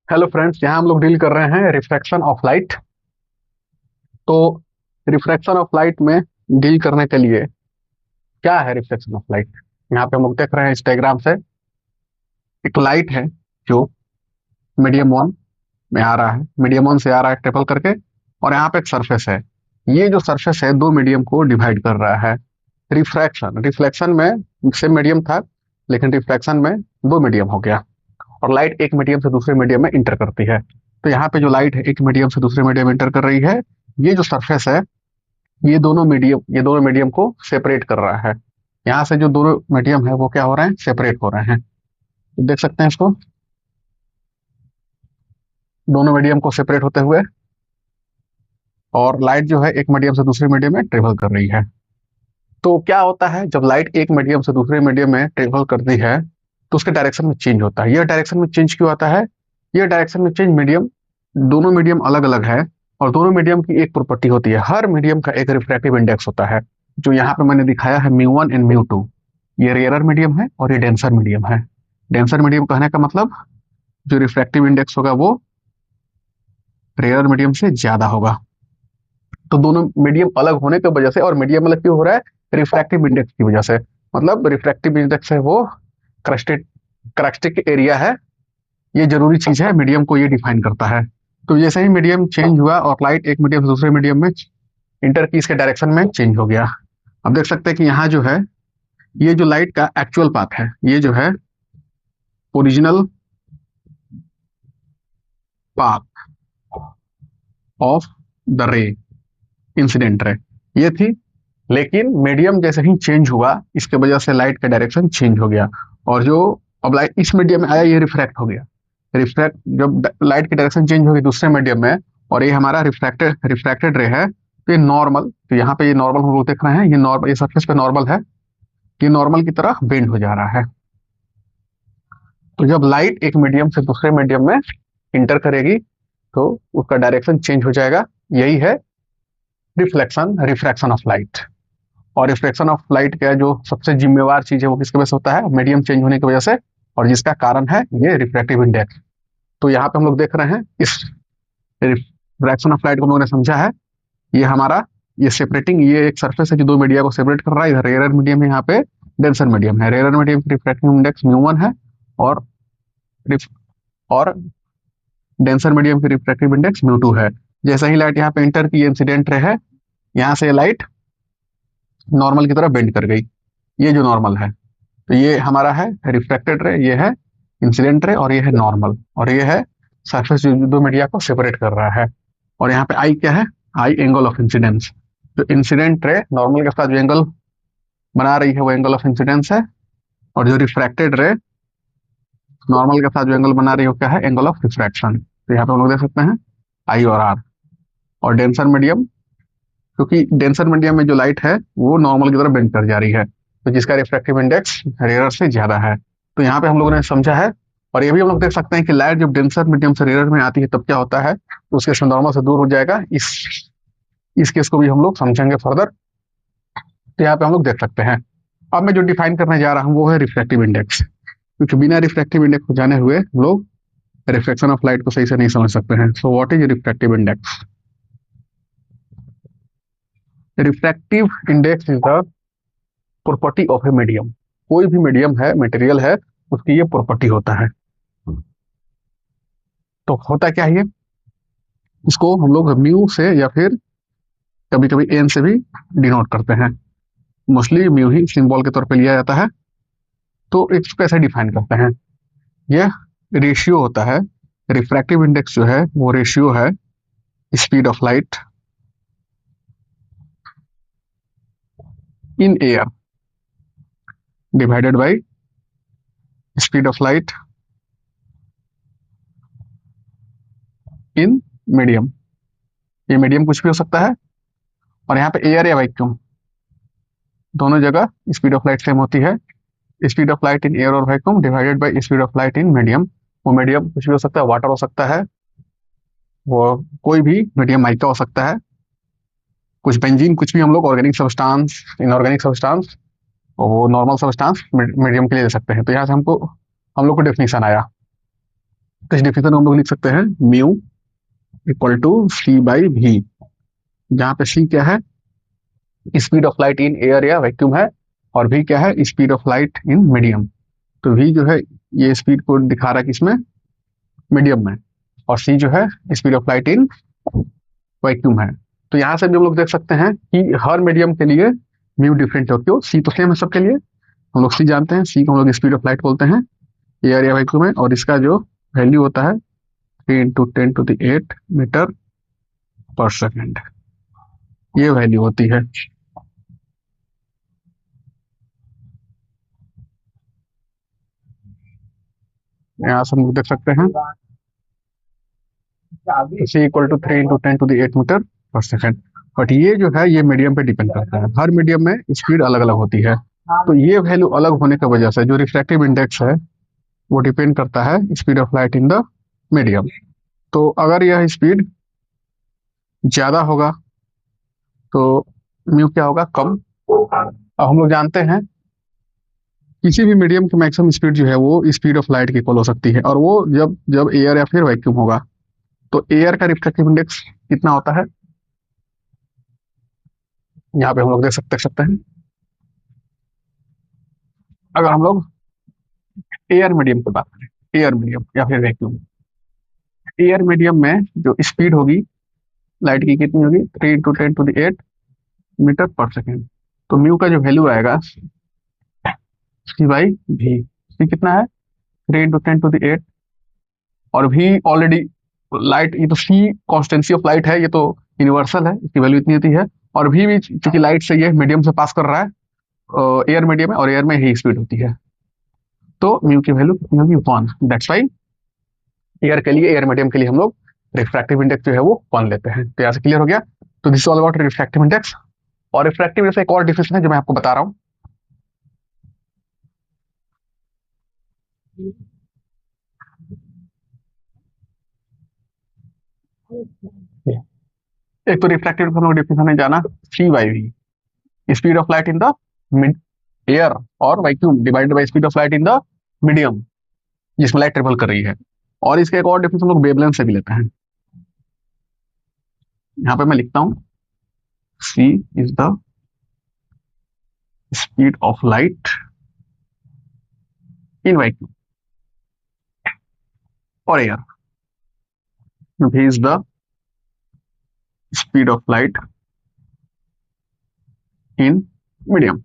Hello friends, यहाँ हम लोग डील कर रहे हैं रिफ्रैक्शन ऑफ लाइट। तो रिफ्रैक्शन ऑफ लाइट में डील करने के लिए क्या है रिफ्लेक्शन ऑफ लाइट। यहाँ पे हम लोग देख रहे हैं इस डायग्राम से एक लाइट है जो मीडियम वन में आ रहा है, मीडियम वन से आ रहा है ट्रेवल करके। और यहाँ पे एक सरफेस है। ये जो सरफेस है दो मीडियम को डिवाइड कर रहा है। रिफ्रैक्शन रिफ्लेक्शन में सेम मीडियम था, लेकिन रिफ्रैक्शन में दो मीडियम हो गया। और लाइट एक मीडियम से दूसरे मीडियम में इंटर करती है। तो यहाँ पे जो लाइट है एक मीडियम से दूसरे मीडियम में इंटर कर रही है। ये जो सरफेस है ये दोनों मीडियम को सेपरेट कर रहा है। यहाँ से जो दोनों मीडियम है वो क्या हो रहे हैं, सेपरेट हो रहे हैं। तो देख सकते हैं इसको, दोनों मीडियम को सेपरेट होते हुए। और लाइट जो है एक मीडियम से दूसरे मीडियम में ट्रेवल कर रही है। तो क्या होता है जब लाइट एक मीडियम से दूसरे मीडियम में ट्रेवल करती है तो उसके डायरेक्शन में चेंज होता है। यह डायरेक्शन में चेंज क्यों आता है? यह डायरेक्शन में चेंज मीडियम, दोनों मीडियम अलग अलग है। और दोनों मीडियम की एक प्रॉपर्टी होती है, हर मीडियम का एक रिफ्रैक्टिव इंडेक्स होता है, जो यहाँ पे मैंने दिखाया है म्यू 1 एंड म्यू 2। ये रेयरर मीडियम है और ये डेंसर मीडियम है। डेंसर मीडियम कहने का मतलब जो रिफ्रैक्टिव इंडेक्स होगा वो रेयरर मीडियम से ज्यादा होगा। तो दोनों मीडियम अलग होने की वजह से, और मीडियम अलग क्यों हो रहा है? रिफ्रैक्टिव इंडेक्स की वजह से। मतलब रिफ्रैक्टिव इंडेक्स है वो क्रस्टेड क्रस्टिक एरिया है। ये जरूरी चीज है, मीडियम को ये डिफाइन करता है। तो जैसे ही मीडियम चेंज हुआ और लाइट एक मीडियम से दूसरे मीडियम में इंटर की, इसके डायरेक्शन में चेंज हो गया। अब देख सकते हैं कि यहाँ जो है ये जो लाइट का एक्चुअल पाथ है, ये जो है ओरिजिनल पाथ ऑफ द रे, इंसिडेंट रे, ये थी। लेकिन मीडियम जैसे ही चेंज हुआ इसके वजह से लाइट का डायरेक्शन चेंज हो गया। और जो अब लाइट इस मीडियम में आया ये रिफ्रैक्ट हो गया। रिफ्रैक्ट जब लाइट की डायरेक्शन चेंज होगी दूसरे मीडियम में, और ये हमारा रिफ्रैक्टेड रिफ्रैक्टेड रे है, तो ये नॉर्मल, तो यहाँ पे ये नॉर्मल हम लोग देख रहे हैं, ये नॉर्मल, ये सरफेस पे नॉर्मल है, ये नॉर्मल की तरह बेंड हो जा रहा है। तो जब लाइट एक मीडियम से दूसरे मीडियम में इंटर करेगी तो उसका डायरेक्शन चेंज हो जाएगा। यही है रिफ्रैक्शन ऑफ लाइट। और रिफ्लेक्शन ऑफ लाइट का जो सबसे जिम्मेवार चीज है वो किसके वजह से होता है? मीडियम चेंज होने की वजह से। और जिसका कारण है ये रिफ्रैक्टिव इंडेक्स। तो यहाँ पे हम लोग देख रहे हैं इस रिफ्रैक्शन ऑफ लाइट को हम लोगों ने समझा है। ये हमारा ये सेपरेटिंग, ये एक सरफेस है जो दो मीडिया को सेपरेट कर रहा है। इधर रेयर मीडियम है, यहाँ पे डेंसर मीडियम है। रेयर मीडियम की रिफ्रैक्टिव इंडेक्स म्यू 1 है, और और डेंसर मीडियम की रिफ्रैक्टिव इंडेक्स म्यू 2 है। जैसे ही लाइट यहाँ पे इंटर की, इंसिडेंट रे है, यहाँ से लाइट नॉर्मल की तरफ बेंड कर गई। ये जो नॉर्मल है, तो ये हमारा है रिफ्रैक्टेड रे, ये है इंसिडेंट रे, और ये है नॉर्मल, और ये है सरफेस जो दो मीडिया को सेपरेट कर रहा है। और यहाँ पे आई क्या है? आई एंगल ऑफ इंसिडेंस। जो इंसिडेंट रे नॉर्मल के साथ जो एंगल बना रही है वो एंगल ऑफ इंसिडेंस है। और जो रिफ्रैक्टेड रे नॉर्मल के साथ जो एंगल बना रही है वो क्या है? Angle of refraction. तो यहाँ पे हम लोग देख सकते हैं आई और आर। और डेंसर मीडियम, क्योंकि डेंसर मीडियम में जो लाइट है वो नॉर्मल की तरफ बेंड कर जा रही है, तो जिसका रिफ्रैक्टिव इंडेक्स रेयर से ज्यादा है। तो यहाँ पे हम लोगों ने समझा है। और ये भी हम लोग देख सकते हैं कि लाइट जब डेंसर मीडियम से रेयर में आती है तब क्या होता है, तो उसके से नॉर्मल से दूर हो जाएगा। इस केस को भी हम लोग समझेंगे फर्दर। तो यहाँ पे हम लोग देख सकते हैं। अब मैं जो डिफाइन करने जा रहा हूँ वो है रिफ्रैक्टिव इंडेक्स, क्योंकि बिना रिफ्रैक्टिव इंडेक्स को जाने हुए हम लोग रिफ्लेक्शन ऑफ लाइट को सही से नहीं समझ सकते हैं। So what is refractive index? Refractive index is the property of a medium. कोई भी मीडियम है, मटेरियल है, उसकी ये प्रॉपर्टी होता है। तो होता क्या है ये? इसको हम लोग म्यू से या फिर कभी कभी एन से भी डिनोट करते हैं। मोस्टली म्यू ही सिंबल के तौर पे लिया जाता है। तो इसको कैसे डिफाइन करते हैं? यह रेशियो होता है। रिफ्रैक्टिव इंडेक्स जो है वो रेशियो है speed of light in air divided by speed of light in medium. ये मीडियम कुछ भी हो सकता है, और यहाँ पे एयर या वैक्यूम दोनों जगह स्पीड ऑफ लाइट सेम होती है। Speed of light in air और vacuum divided by speed of light in medium. वो मीडियम कुछ भी हो सकता है, वाटर हो सकता है, वो कोई भी मीडियम माइका हो सकता है, कुछ बेंजीन, कुछ भी हम लोग ऑर्गेनिक सब्सटेंस, इनऑर्गेनिक सब्सटेंस, वो नॉर्मल सब्सटेंस मीडियम के लिए ले सकते हैं। तो यहाँ से हमको हम लोग को डेफिनेशन आया। तो इस डिफिनेशन को हम लोग लिख सकते हैं mu equal to C by भी, जहाँ पे सी क्या है, speed of light in air या वैक्यूम है, और भी क्या है, speed of light in medium. तो वी जो है ये स्पीड को दिखा रहा है किसमें, मीडियम में, और सी जो है speed of light in vacuum है। तो यहाँ से भी हम लोग देख सकते हैं कि हर मीडियम के लिए म्यू डिफरेंट है, क्यों, सी तो सेम है सबके लिए, हम लोग सी जानते हैं, सी को हम लोग स्पीड ऑफ लाइट बोलते हैं एयर या वैक्यूम में, और इसका जो वैल्यू होता है 3 × 10⁸ मीटर पर सेकेंड, ये वैल्यू होती है। यहाँ से हम लोग देख सकते हैं सी इक्वल टू 3 × 10⁸मीटर पर सेकेंड। बट ये जो है ये मीडियम पे डिपेंड करता है, हर मीडियम में स्पीड अलग अलग होती है। तो ये वैल्यू अलग होने की वजह से जो रिफ्रैक्टिव इंडेक्स है वो डिपेंड करता है speed of light in the medium. तो अगर यह स्पीड ज्यादा होगा तो म्यू क्या होगा, कम। अब हम लोग जानते हैं किसी भी मीडियम की मैक्सिमम स्पीड जो है वो स्पीड ऑफ लाइट की इक्वल हो सकती है, और वो जब जब एयर या फिर वैक्यूम होगा। तो एयर का रिफ्रैक्टिव इंडेक्स कितना होता है, यहाँ पे हम लोग देख सकते हैं। अगर हम लोग एयर मीडियम की बात करें, एयर मीडियम या फिर वैक्यूम, एयर मीडियम में जो स्पीड होगी लाइट की कितनी होगी, 3 × 10⁸मीटर पर सेकेंड। तो म्यू का जो वैल्यू आएगा सी बाई भी, सी कितना है 3 × 10⁸, और भी ऑलरेडी लाइट, ये तो सी कॉन्स्टेंसी ऑफ लाइट है, ये तो यूनिवर्सल है, इसकी वैल्यू इतनी होती है। और भी चूंकि लाइट से ये मीडियम से पास कर रहा है, एयर मीडियम है और एयर में ही स्पीड होती है, तो म्यू की वैल्यू कितनी होगी 1। दैट्स वाई एयर के लिए, एयर मीडियम के लिए हम लोग रिफ्रैक्टिव इंडेक्स जो है वो 1 लेते हैं। तो यहाँ से क्लियर हो गया। तो this all about refractive index. और रिफ्रैक्टिव इंडेक्स एक और डिफिनेशन है जो मैं आपको बता रहा हूँ। एक तो रिफ्रैक्टिव हम लोग डिफिनेशन है जाना, C by V, speed of light in the mid air और vacuum divided by speed of light in the medium जिसमें लाइट ट्रेवल कर रही है। और इसका एक और डिफिनेशन हम लोग वेवलेंथ से भी लेते हैं। यहाँ पे मैं लिखता हूँ C is the speed of light in vacuum और air, v is the speed of light in medium।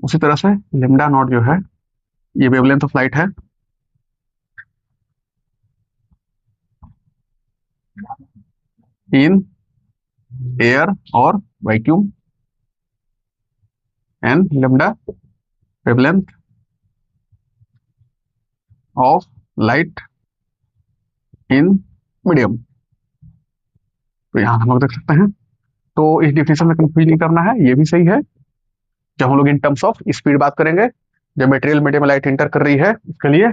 उसी तरह से लेमडा नॉट जो है ये वेवलेंथ ऑफ लाइट है इन एयर और vacuum, and lambda wavelength of light in medium. तो यहाँ हम लोग देख सकते हैं। तो इस डिफिनेशन में कंफ्यूज नहीं करना है, ये भी सही है। जब हम लोग इन टर्म्स ऑफ स्पीड बात करेंगे, जब मेटेरियल मीडियम में लाइट इंटर कर रही है उसके लिए,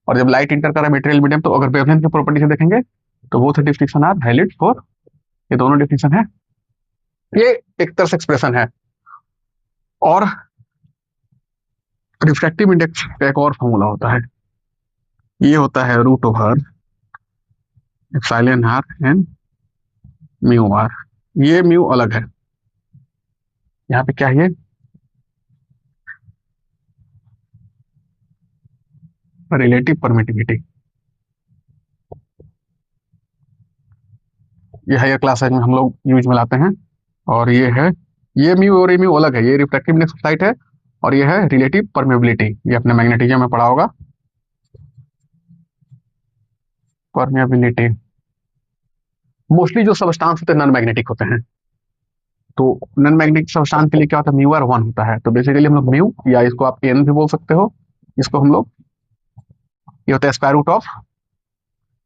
और जब लाइट इंटर कर रहा है मेटेरियल मीडियम, तो अगर वेवलेंथ की प्रॉपर्टी से देखेंगे तो both definition are valid for, ये दोनों डिफिनेशन है। ये एक तरह से एक्सप्रेशन है। और रिफ्रैक्टिव इंडेक्स का एक और फॉर्मूला होता है, ये होता है √/, epsilon r and mu r. ये म्यू अलग है, यहाँ पे क्या है, रिलेटिव परमिटिविटी। ये हायर क्लास में हम लोग यूज में लाते हैं। और ये है, ये म्यू और ये म्यू अलग है, ये रिफ्रैक्टिव इंडेक्स ऑफ लाइट है, और ये है रिलेटिव परमेबिलिटी, ये अपने मैग्नेटिज्म में पढ़ा होगा, परमेबिलिटी। मोस्टली जो सबस्टांस होते हैं नॉन मैग्नेटिक होते हैं, तो नॉन मैग्नेटिक सबस्टांस के लिए क्या होता है, म्यू आर 1 होता है। तो बेसिकली हम लोग म्यू, या इसको आप एन भी बोल सकते हो, इसको हम लोग, ये होता है square root of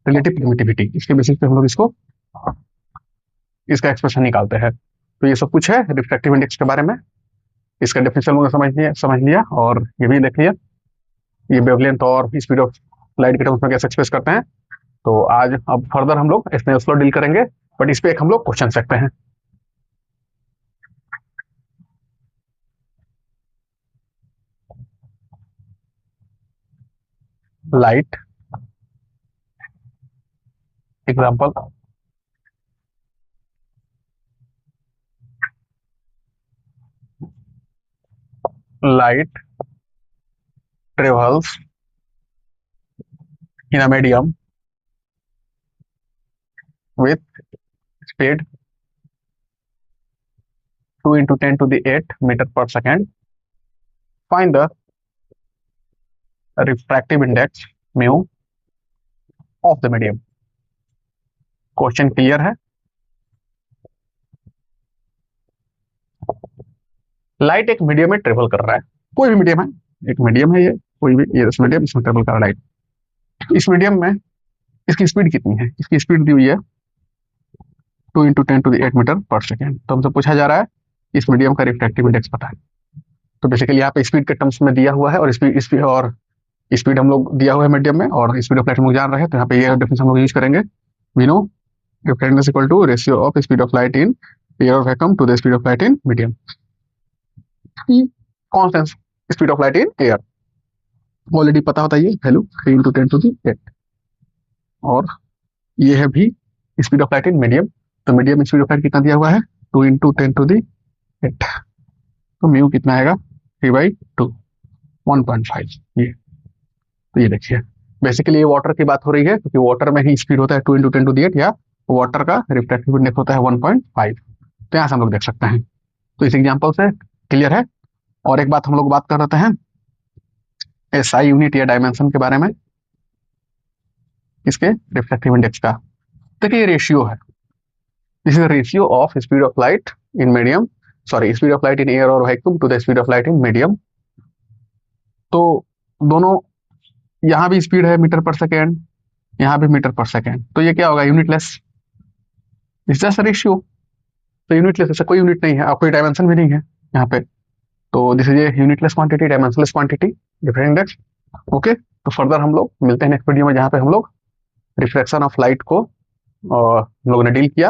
relative permittivity, इसके बेसिस पे हम लोग इसको, इसका एक्सप्रेशन निकालते हैं। तो ये सब कुछ है रिफ्रैक्टिव इंडेक्स के बारे में। इसका डेफिनेशन लोगों ने समझ लिया और ये भी देख लिया ये वेवलेंथ और स्पीड ऑफ लाइट के टर्म्स में कैसे एक्सप्रेस करते हैं। तो आज अब फर्दर हम लोग स्नेल लॉ डील करेंगे, बट इस पे एक हम लोग क्वेश्चन सकते हैं। Light example, light travels in a medium with speed 2 into 10 to the 8 meter per second. Find the refractive index mu of the medium. Question clear है? लाइट एक मीडियम में ट्रेवल कर रहा है, कोई भी मीडियम है, एक मीडियम है ये, कोई भी ये मीडियम, इसमें ट्रेवल कर रहा है लाइट। इस मीडियम में इसकी स्पीड कितनी है? इसकी स्पीड दी हुई है 2 into 10 to the 8 मीटर पर सेकेंड। तो हमसे पूछा जा रहा है इस मीडियम का रिफ्रैक्टिव इंडेक्स पता है। तो बेसिकली यहाँ पे स्पीड के टर्म्स में दिया हुआ है, और स्पीड हम लोग दिया हुआ है मीडियम में, और स्पीड ऑफ लाइट हम लोग जान रहे हैं, तो यहाँ पे ये डेफिनेशन हम लोग यूज करेंगे। We know refractive equal to ratio of speed of light in air of vacuum to the speed of light in medium. Constant speed of light in air already पता होता है, ये वैल्यू 3 into 10 to the 8, और ये है भी speed of light in medium. तो medium speed of light कितना दिया हुआ है? 2 into 10 to the 8। तो म्यू कितना आएगा? 3/2, 1.5। ये तो ये देखिए, बेसिकली ये वाटर की बात हो रही है, क्योंकि वाटर में ही स्पीड होता है 2 into 10 to the 8, या वाटर का रिफ्रैक्टिव इंडेक्स होता है 1.5। तो यहाँ से हम लोग देख सकते हैं। तो इस एग्जाम्पल से क्लियर है। और एक बात हम लोग बात कर रहे हैं एसआई यूनिट या डायमेंशन के बारे में, इसके रिफ्रैक्टिव इंडेक्स का। देखिए ये रेशियो है, this is ratio of speed of light in medium, sorry speed of light in air और vacuum to the speed of light in medium. तो दोनों, यहाँ भी स्पीड है मीटर पर सेकेंड, यहाँ भी मीटर पर सेकेंड, तो ये क्या होगा? Unitless, it's just ratio. तो यूनिटलेस, ऐसा कोई यूनिट नहीं है और कोई डायमेंशन भी नहीं है यहाँ पे। तो this is a unitless quantity, dimensionless quantity, different index. Okay, तो फर्दर हम लोग मिलते हैं नेक्स्ट वीडियो में, जहाँ पे हम लोग रिफ्रैक्शन ऑफ लाइट को हम लोगों ने डील किया,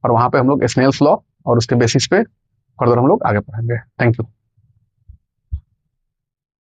और वहां पे हम लोग स्नेल्स लॉ और उसके बेसिस पे फर्दर हम लोग आगे पढ़ेंगे। Thank you.